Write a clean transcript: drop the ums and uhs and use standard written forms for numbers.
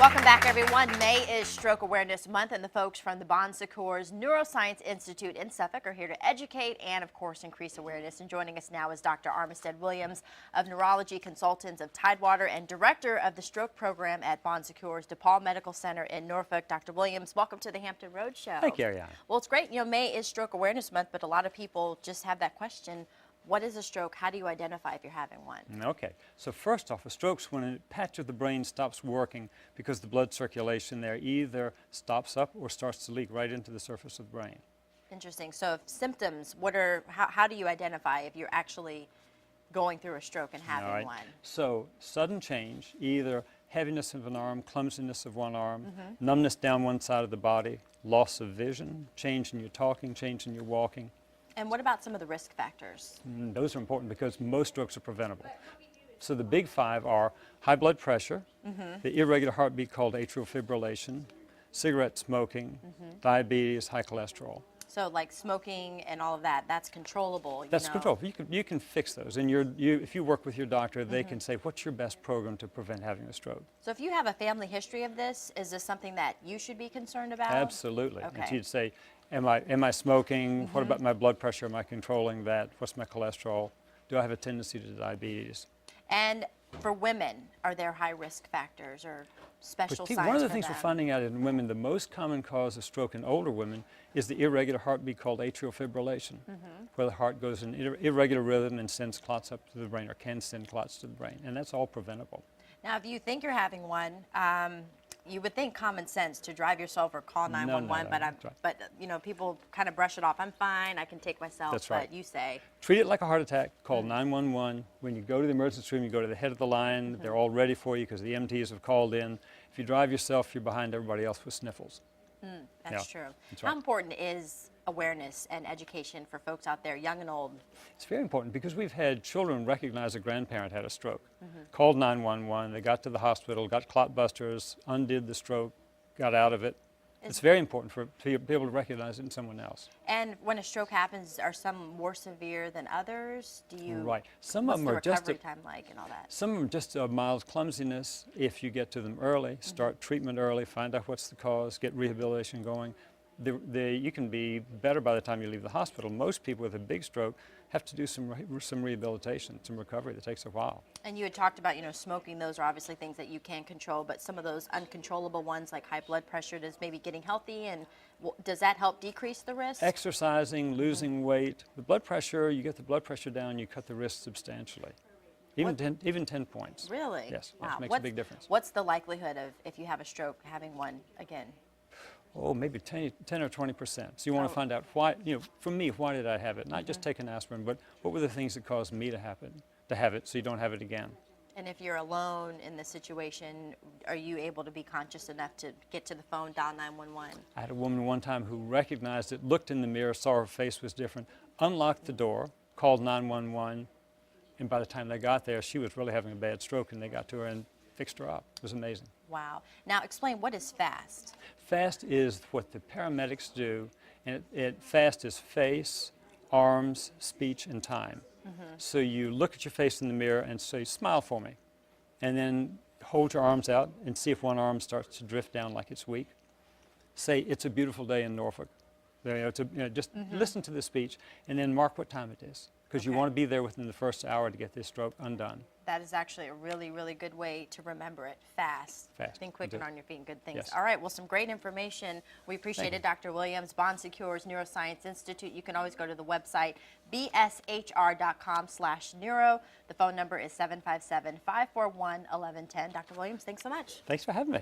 Welcome back, everyone. May is Stroke Awareness Month, and the folks from the Bon Secours Neuroscience Institute in Suffolk are here to educate and, of course, increase awareness. And joining us now is Dr. Armistead Williams of Neurology Consultants of Tidewater and Director of the Stroke Program at Bon Secours DePaul Medical Center in Norfolk. Dr. Williams, welcome to the Hampton Roads Show. Thank you, Ariana. Well, it's great. You know, May is Stroke Awareness Month, but a lot of people just have that question. What is a stroke? How do you identify if you're having one? Okay, so first off, a stroke's when a patch of the brain stops working because the blood circulation there either stops up or starts to leak right into the surface of the brain. Interesting. So symptoms, how do you identify if you're actually going through a stroke and having one? So sudden change, either heaviness of an arm, clumsiness of one arm, numbness down one side of the body, loss of vision, change in your talking, change in your walking. And what about some of the risk factors? Those are important because most strokes are preventable. So the big five are high blood pressure, the irregular heartbeat called atrial fibrillation, cigarette smoking, diabetes, high cholesterol. So like smoking and all of that, that's controllable. That's controllable. You can fix those. And if you work with your doctor, they can say, what's your best program to prevent having a stroke? So if you have a family history of this, is this something that you should be concerned about? Absolutely. Okay. And you'd say, am I smoking? What about my blood pressure? Am I controlling that? What's my cholesterol? Do I have a tendency to diabetes? And for women, are there high risk factors or special signs One of the for things them? we're finding out in women, the most common cause of stroke in older women is the irregular heartbeat called atrial fibrillation, where the heart goes in irregular rhythm and sends clots up to the brain, or can send clots to the brain, and that's all preventable. Now, if you think you're having one, you would think common sense to drive yourself or call 911, but you know, people kind of brush it off. I'm fine, I can take myself. That's right. But you say treat it like a heart attack. Call 911. When you go to the emergency room, you go to the head of the line. They're all ready for you because the EMTs have called in. If you drive yourself, you're behind everybody else with sniffles. that's true. That's right. How important is awareness and education for folks out there, young and old? It's very important because we've had children recognize a grandparent had a stroke, called 911, they got to the hospital, got clot busters, undid the stroke, got out of it. It's very important to be able to recognize it in someone else. And when a stroke happens, are some more severe than others? Right. Some what's of them the are just recovery time like and all that? Some of them just a mild clumsiness. If you get to them early, start treatment early, find out what's the cause, get rehabilitation going. You can be better by the time you leave the hospital. Most people with a big stroke have to do some rehabilitation, some recovery that takes a while. And you had talked about, you know, smoking. Those are obviously things that you can control, but some of those uncontrollable ones like high blood pressure, does maybe getting healthy, and does that help decrease the risk? Exercising, losing weight. The blood pressure, you get the blood pressure down, you cut the risk substantially. Even 10 points. Really? Yes, Wow. it makes a big difference. What's the likelihood of, if you have a stroke, having one again? Oh, maybe 10 or 20%. So you want to find out why, you know, for me, why did I have it? Not just take an aspirin, but what were the things that caused me to have it so you don't have it again? And if you're alone in the situation, are you able to be conscious enough to get to the phone, dial 911? I had a woman one time who recognized it, looked in the mirror, saw her face was different, unlocked the door, called 911, and by the time they got there, she was really having a bad stroke, and they got to her and fixed her up. It was amazing. Wow. Now explain, what is FAST? FAST is what the paramedics do, and FAST is face, arms, speech, and time. So you look at your face in the mirror and say, smile for me, and then hold your arms out and see if one arm starts to drift down like it's weak. Say, it's a beautiful day in Norfolk. Just listen to the speech and then mark what time it is, because you want to be there within the first hour to get this stroke undone. That is actually a really, really good way to remember it. FAST. Think quick and on your feet and good things. Yes. All right, well, some great information. We appreciate it, Dr. Williams. Bon Secours Neuroscience Institute. You can always go to the website, bshr.com/neuro. The phone number is 757-541-1110. Dr. Williams, thanks so much. Thanks for having me.